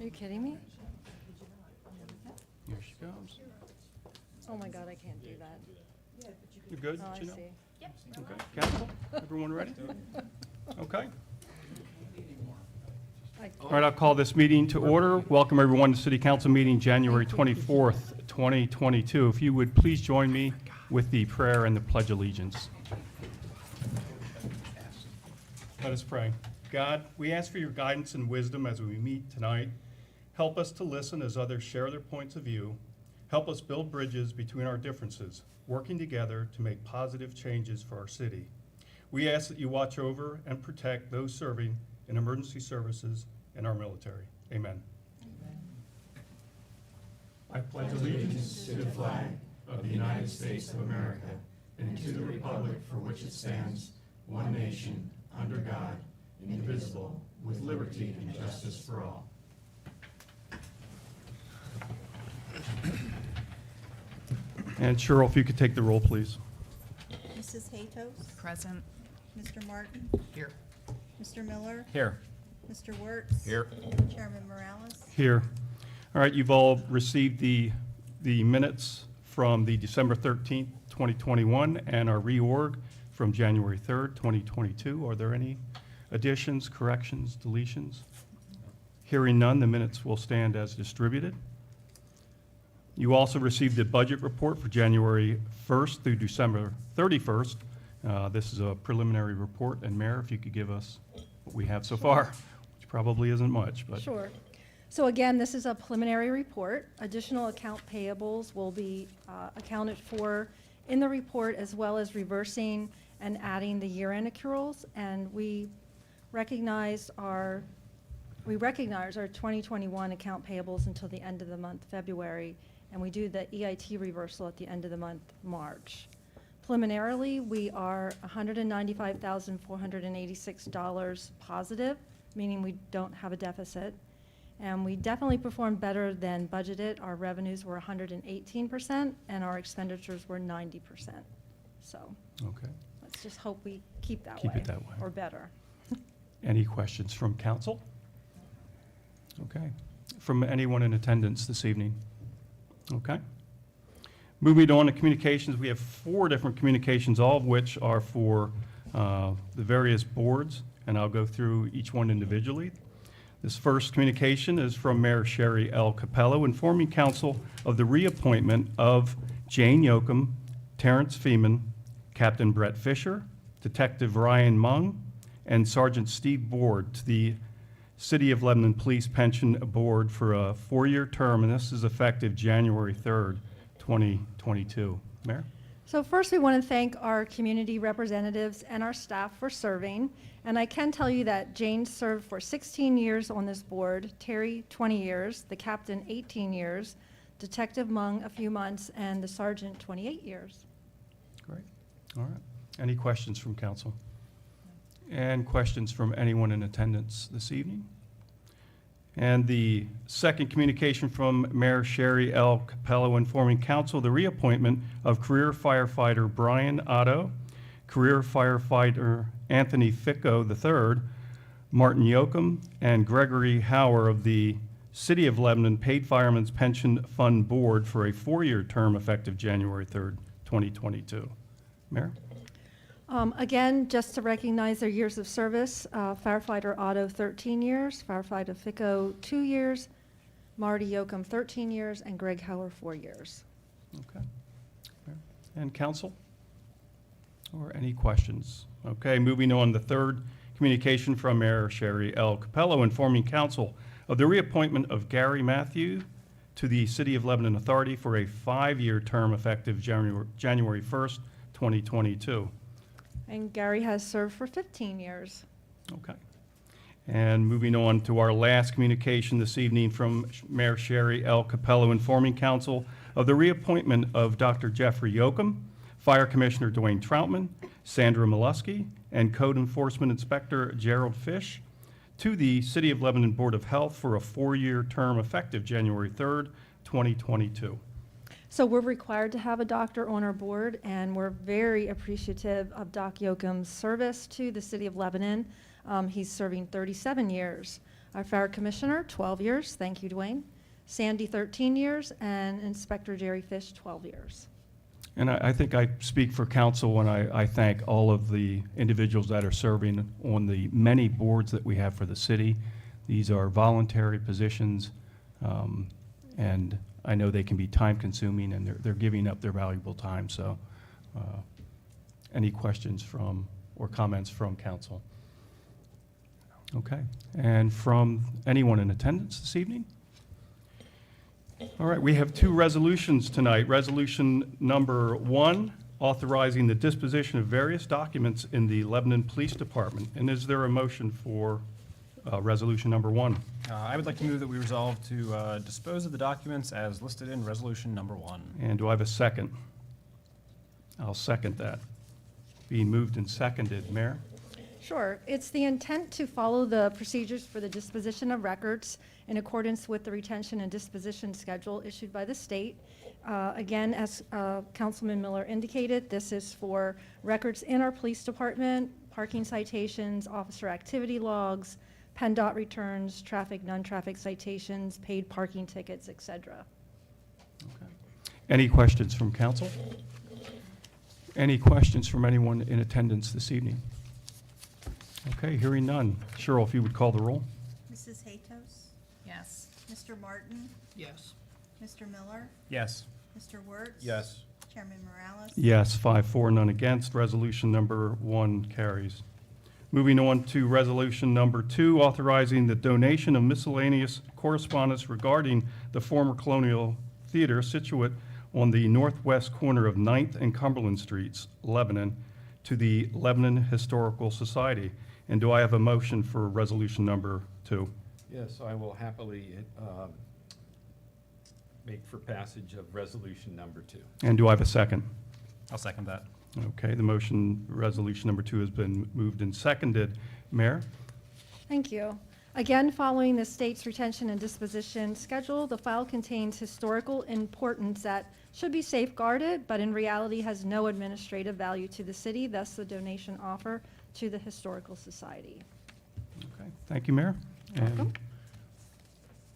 Are you kidding me? Here she comes. Oh my God, I can't do that. You good? Oh, I Janelle? see. Okay. Council, everyone ready? Okay. All right, I'll call this meeting to order. Welcome everyone to City Council meeting January 24th, 2022. If you would please join me with the prayer and the Pledge of Allegiance. Let us pray. God, we ask for your guidance and wisdom as we meet tonight. Help us to listen as others share their points of view. Help us build bridges between our differences, working together to make positive changes for our city. We ask that you watch over and protect those serving in emergency services and our military. Amen. I pledge allegiance to the flag of the United States of America and to the republic for which it stands, one nation, under God, indivisible, with liberty and justice for all. And Cheryl, if you could take the roll, please. Mrs. Hatos? Present. Mr. Martin? Here. Mr. Miller? Here. Mr. Wertz? Here. Chairman Morales? Here. All right, you've all received the minutes from the December 13th, 2021, and our reorg from January 3rd, 2022. Are there any additions, corrections, deletions? Hearing none, the minutes will stand as distributed. You also received the budget report for January 1st through December 31st. This is a preliminary report, and Mayor, if you could give us what we have so far, which probably isn't much, but. Sure. So again, this is a preliminary report. Additional account payables will be accounted for in the report, as well as reversing and adding the year-end accruals. And we recognize our 2021 account payables until the end of the month, February, and we do the EIT reversal at the end of the month, March. Preliminarily, we are $195,486 positive, meaning we don't have a deficit. And we definitely performed better than budgeted. Our revenues were 118%, and our expenditures were 90%. So Okay. let's just hope we keep that way. Keep it that way. Or better. Any questions from council? Okay. From anyone in attendance this evening? Okay. Moving on to communications, we have 4 different communications, all of which are for the various boards, and I'll go through each one individually. This first communication is from Mayor Sherry L. Capello, informing council of the reappointment of Jane Yoakum, Terrence Feeman, Captain Brett Fisher, Detective Ryan Mung, and Sergeant Steve Board to the City of Lebanon Police Pension Board for a 4-year term, and this is effective January 3rd, 2022. Mayor? So first, we want to thank our community representatives and our staff for serving. And I can tell you that Jane served for 16 years on this board, Terry 20 years, the captain 18 years, Detective Mung a few months, and the sergeant 28 years. Great. All right. Any questions from council? And questions from anyone in attendance this evening? And the second communication from Mayor Sherry L. Capello, informing council the reappointment of career firefighter Brian Otto, career firefighter Anthony Ficco III, Martin Yoakum, and Gregory Hauer of the City of Lebanon Paid Firemen's Pension Fund Board for a 4-year term effective January 3rd, 2022. Mayor? Again, just to recognize their years of service, firefighter Otto 13 years, firefighter Ficco 2 years, Marty Yoakum 13 years, and Greg Hauer 4 years. Okay. And council? Or any questions? Okay, moving on, the third communication from Mayor Sherry L. Capello, informing council of the reappointment of Gary Matthew to the City of Lebanon Authority for a 5-year term effective January 1st, 2022. And Gary has served for 15 years. Okay. And moving on to our last communication this evening from Mayor Sherry L. Capello, informing council of the reappointment of Dr. Jeffrey Yoakum, Fire Commissioner Dwayne Troutman, Sandra Molesky, and Code Enforcement Inspector Gerald Fish to the City of Lebanon Board of Health for a 4-year term effective January 3rd, 2022. So we're required to have a doctor on our board, and we're very appreciative of Doc Yoakum's service to the City of Lebanon. He's serving 37 years. Our Fire Commissioner, 12 years. Thank you, Dwayne. Sandy, 13 years, and Inspector Jerry Fish, 12 years. And I think I speak for council when I thank all of the individuals that are serving on the many boards that we have for the city. These are voluntary positions, and I know they can be time-consuming, and they're giving up their valuable time. So any questions from or comments from council? Okay. And from anyone in attendance this evening? All right, we have two resolutions tonight. Resolution number 1, authorizing the disposition of various documents in the Lebanon Police Department. And is there a motion for resolution number 1? I would like to move that we resolve to dispose of the documents as listed in resolution number 1. And do I have a second? I'll second that. Being moved and seconded, Mayor? Sure. It's the intent to follow the procedures for the disposition of records in accordance with the retention and disposition schedule issued by the state. Again, as Councilman Miller indicated, this is for records in our police department, parking citations, officer activity logs, PennDOT returns, traffic, non-traffic citations, paid parking tickets, etc. Okay. Any questions from council? Any questions from anyone in attendance this evening? Okay, hearing none. Cheryl, if you would call the roll. Mrs. Hatos, Yes. Mr. Martin, Yes. Mr. Miller, Yes. Mr. Wertz. Yes. Chairman Morales. Yes, 5-4, none against. Resolution number 1 carries. Moving on to resolution number 2, authorizing the donation of miscellaneous correspondence regarding the former Colonial Theater, Scituate, on the northwest corner of 9th and Cumberland Streets, Lebanon, to the Lebanon Historical Society. And do I have a motion for resolution number 2? Yes, I will happily make for passage of resolution number 2. And do I have a second? I'll second that. Okay, the motion, resolution number 2 has been moved and seconded. Mayor? Thank you. Again, following the state's retention and disposition schedule, the file contains historical importance that should be safeguarded, but in reality has no administrative value to the city, thus the donation offer to the Historical Society. Okay, thank you, Mayor. You're welcome. And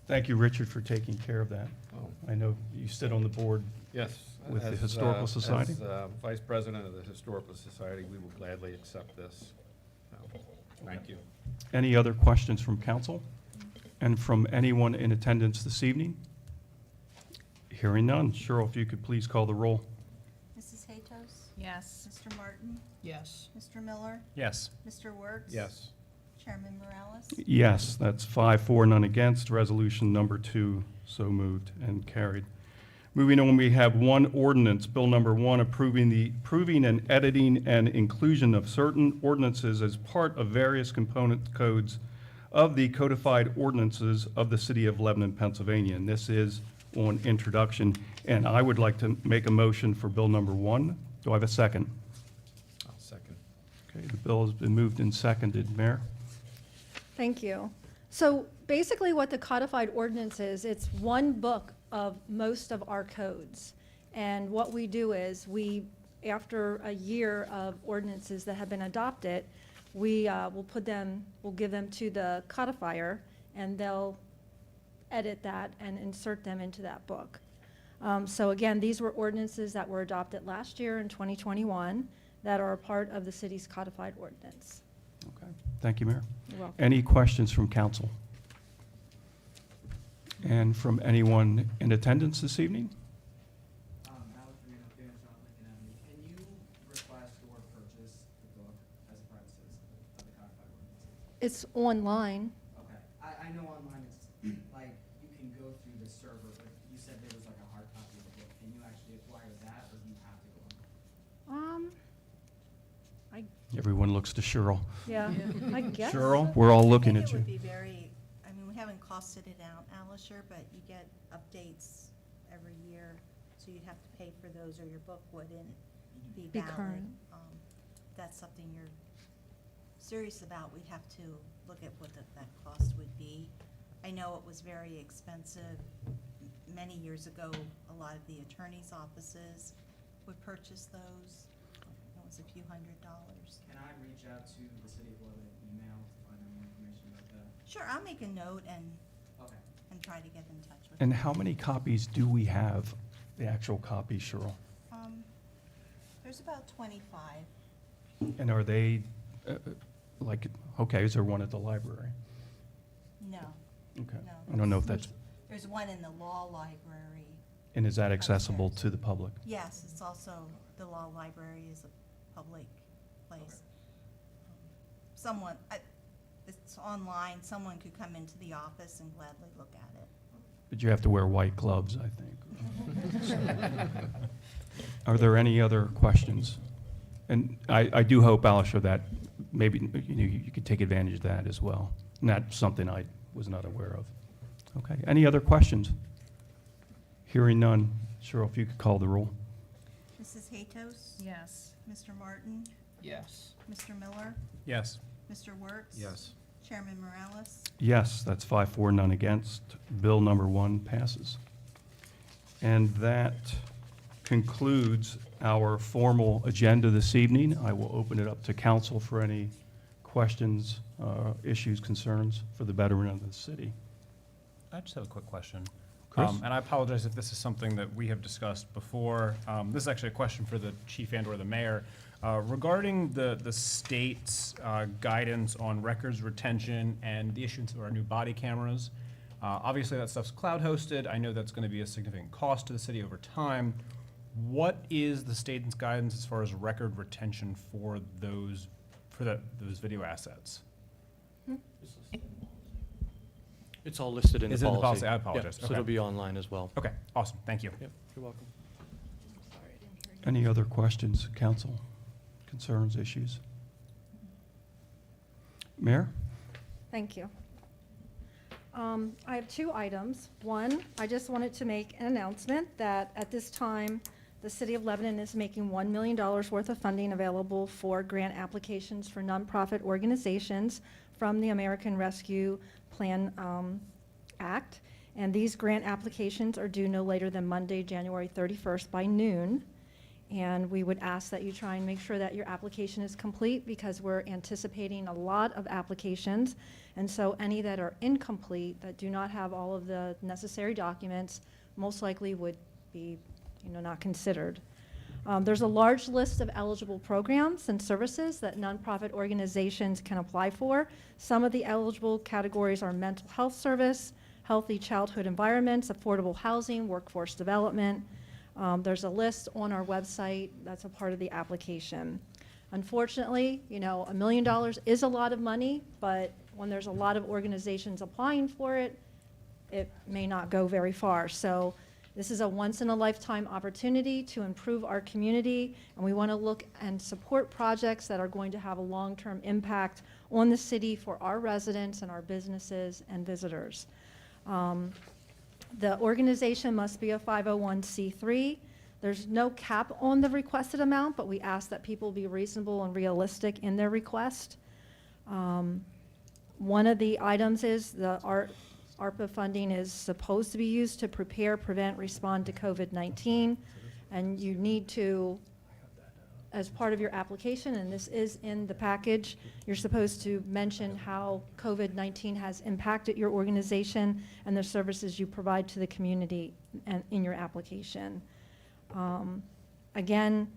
thank you, Richard, for taking care of that. Oh, I know you sit on the board. yes. With the Historical Society? As Vice President of the Historical Society, we will gladly accept this. So, thank you. Any other questions from council and from anyone in attendance this evening? Hearing none. Cheryl, if you could please call the roll. Mrs. Hatos, Yes. Mr. Martin, Yes. Mr. Miller, Yes. Mr. Wertz. Yes. Chairman Morales. Yes, that's 5-4, none against. Resolution number 2 so moved and carried. Moving on, we have one ordinance, Bill number 1, approving and editing and inclusion of certain ordinances as part of various component codes of the Codified Ordinances of the City of Lebanon, Pennsylvania. And this is on introduction. And I would like to make a motion for Bill number 1. Do I have a second? I'll second. Okay, the bill has been moved and seconded. Mayor? Thank you. So basically what the Codified Ordinance is, it's one book of most of our codes. And what we do is after a year of ordinances that have been adopted, we'll give them to the codifier, and they'll edit that and insert them into that book. So again, these were ordinances that were adopted last year in 2021 that are a part of the city's Codified Ordinance. Okay, thank you, Mayor. You're welcome. Any questions from council? And from anyone in attendance this evening? Alex Reno, Daniel John Lincoln Avenue. Can you request or purchase the book as a private citizen of the Codified Ordinance? It's online. Okay. I know online it's like you can go through the server, but you said there was like a hard copy of the book. Can you actually acquire that, or do you have to go online? Everyone looks to Cheryl. Yeah, I guess. Cheryl, we're all looking I at think you. it would be very, I mean, we haven't costed it out, Alisher, but you get updates every year, so you'd have to pay for those, or your book wouldn't be Be valid. current. If that's something you're serious about, we'd have to look at what that cost would be. I know it was very expensive. Many years ago, a lot of the attorneys' offices would purchase those. It was a few $100s. Can I reach out to the city of Lebanon email to find out more information about that? Sure, I'll make a note Okay. and try to get in touch with And them. how many copies do we have, the actual copies, Cheryl? There's about 25. And are they, like, okay, is there one at the library? No, Okay. no. I don't know if that's, There's one in the law library. and is that accessible Upstairs. to the public? Yes, it's also, the law library is a public place. Someone, it's online, someone could come into the office and gladly look at it. But you have to wear white gloves, I think. Are there any other questions? And I do hope, Alicia, that maybe, you could take advantage of that as well. And that's something I was not aware of. Okay, any other questions? Hearing none. Cheryl, if you could call the roll. Mrs. Hatos? Yes. Mr. Martin? Yes. Mr. Miller? Yes. Mr. Wertz? Yes. Chairman Morales? Yes, that's 5-4, none against. Bill number 1 passes. And that concludes our formal agenda this evening. I will open it up to council for any questions, issues, concerns for the betterment of the city. I just have a quick question. Chris? And I apologize if this is something that we have discussed before. This is actually a question for the chief and/or the mayor. Regarding the state's guidance on records retention and the issuance of our new body cameras, obviously that stuff's cloud hosted. I know that's going to be a significant cost to the city over time. What is the state's guidance as far as record retention for those video assets? It's all listed in the Is policy. it in the policy? I Yeah, apologize. so Okay. it'll be online as well. Okay, awesome. Thank you. Yep, you're welcome. Any other questions, council? Concerns, issues? Mayor? Thank you. I have 2 items. One, I just wanted to make an announcement that at this time, the City of Lebanon is making $1 million worth of funding available for grant applications for nonprofit organizations from the American Rescue Plan Act. And these grant applications are due no later than Monday, January 31st by noon. And we would ask that you try and make sure that your application is complete because we're anticipating a lot of applications. And so any that are incomplete, that do not have all of the necessary documents, most likely would be, not considered. There's a large list of eligible programs and services that nonprofit organizations can apply for. Some of the eligible categories are mental health service, healthy childhood environments, affordable housing, workforce development. There's a list on our website that's a part of the application. Unfortunately, $1 million is a lot of money, but when there's a lot of organizations applying for it, it may not go very far. So this is a once-in-a-lifetime opportunity to improve our community, and we want to look and support projects that are going to have a long-term impact on the city for our residents and our businesses and visitors. The organization must be a 501c3. There's no cap on the requested amount, but we ask that people be reasonable and realistic in their request. One of the items is the ARPA funding is supposed to be used to prepare, prevent, respond to COVID-19. And you need to, as part of your application, and this is in the package, you're supposed to mention how COVID-19 has impacted your organization and the services you provide to the community and in your application. Again,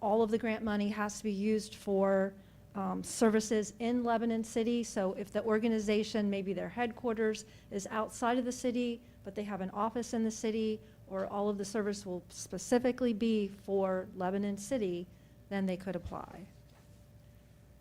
all of the grant money has to be used for services in Lebanon City. So if the organization, maybe their headquarters is outside of the city, but they have an office in the city, or all of the service will specifically be for Lebanon City, then they could apply.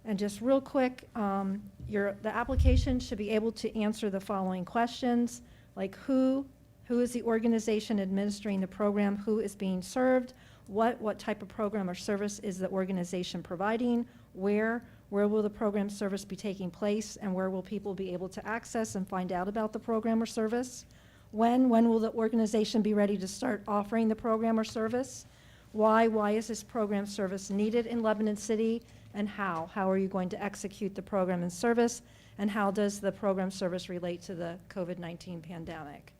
And just real quick, the application should be able to answer the following questions, like who is the organization administering the program, who is being served, what type of program or service is the organization providing, where will the program service be taking place, and where will people be able to access and find out about the program or service, when will the organization be ready to start offering the program or service, why is this program service needed in Lebanon City, and how are you going to execute the program and service, and how does the program service relate to the COVID-19 pandemic.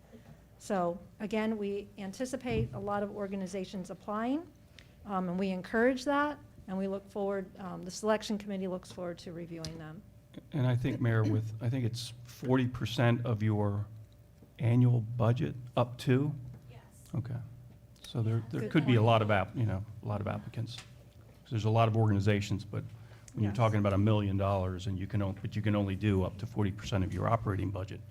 So again, we anticipate a lot of organizations applying, and we encourage that, and we look forward, the selection committee looks forward to reviewing them. And I think, Mayor, I think it's 40% of your annual budget up to? Yes. Okay. So there Good could be a point. lot of a lot of applicants. 'Cause there's a lot of organizations, but when you're Yes. talking about $1 million and but you can only do up to 40% of your operating budget.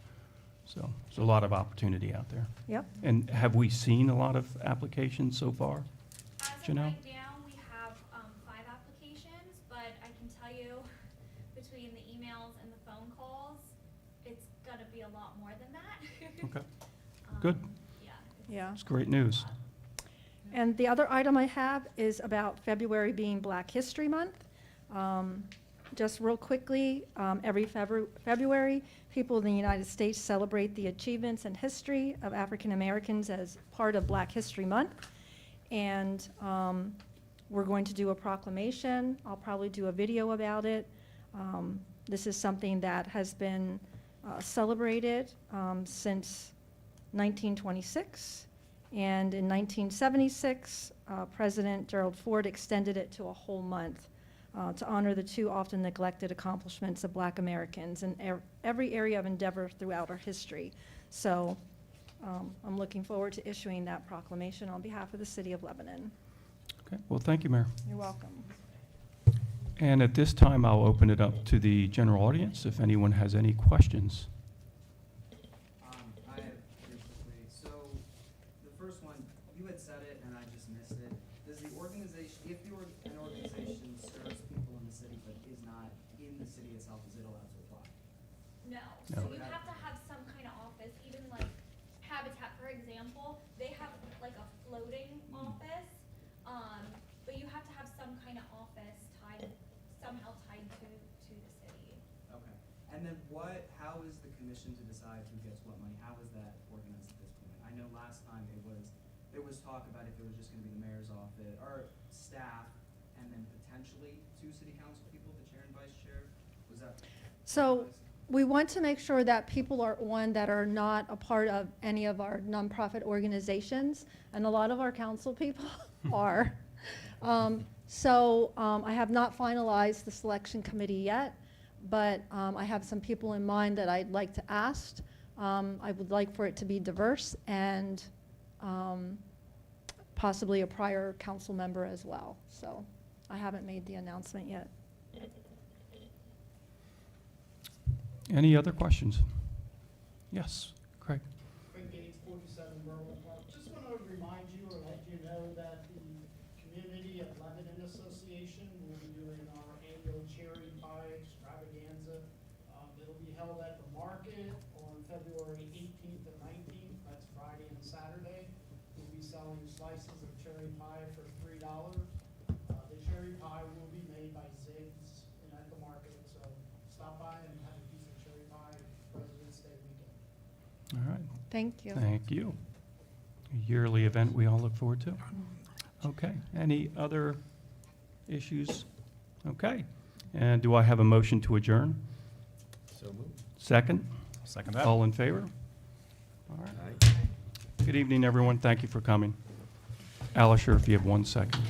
So there's a lot of opportunity out there. Yep. And have we seen a lot of applications so far? As of Janelle? right now, we have 5 applications, but I can tell you, between the emails and the phone calls, it's gonna be a lot more than that. Okay, good. Yeah. Yeah. It's great news. And the other item I have is about February being Black History Month. Just real quickly, every February, people in the United States celebrate the achievements and history of African Americans as part of Black History Month. And we're going to do a proclamation. I'll probably do a video about it. This is something that has been celebrated since 1926. And in 1976, President Gerald Ford extended it to a whole month to honor the 2 often neglected accomplishments of Black Americans in every area of endeavor throughout our history. So I'm looking forward to issuing that proclamation on behalf of the City of Lebanon. Okay, well, thank you, Mayor. You're welcome. And at this time, I'll open it up to the general audience if anyone has any questions. I have three quickly. So, the first one, you had said it and I just missed it. Does the organization, if an organization serves people in the city but is not in the city itself, is it allowed to apply? No, No. so you have to have some kind of office, even like Habitat, for example, they have like a floating office, but you have to have some kind of office somehow tied to the city. Okay. And then how is the commission to decide who gets what money? How is that organized at this point? I know last time there was talk about if it was just gonna be the mayor's office, or staff, and then potentially 2 city council people, the chair and vice chair. Was that? So we want to make sure that people are on that are not a part of any of our nonprofit organizations, and a lot of our council people are. So I have not finalized the selection committee yet, but I have some people in mind that I'd like to ask. I would like for it to be diverse and possibly a prior council member as well. So I haven't made the announcement yet. Any other questions? Yes, Craig. Craig Gates, 47 Berlin Park. Just want to remind you or let you know that the Community of Lebanon Association will be doing our annual cherry pie extravaganza. It'll be held at the market on February 18th and 19th. That's Friday and Saturday. We'll be selling slices of cherry pie for $3. The cherry pie will be made by Ziggs at the market, so stop by and have a piece of cherry pie President's Day weekend. All right, Thank you. thank you. A yearly event we all look forward to. Okay, any other issues? Okay, and do I have a motion to adjourn? So moved. Second? Second that. All in favor? All right. Aye. Good evening, everyone. Thank you for coming. Alisher, if you have 1 second.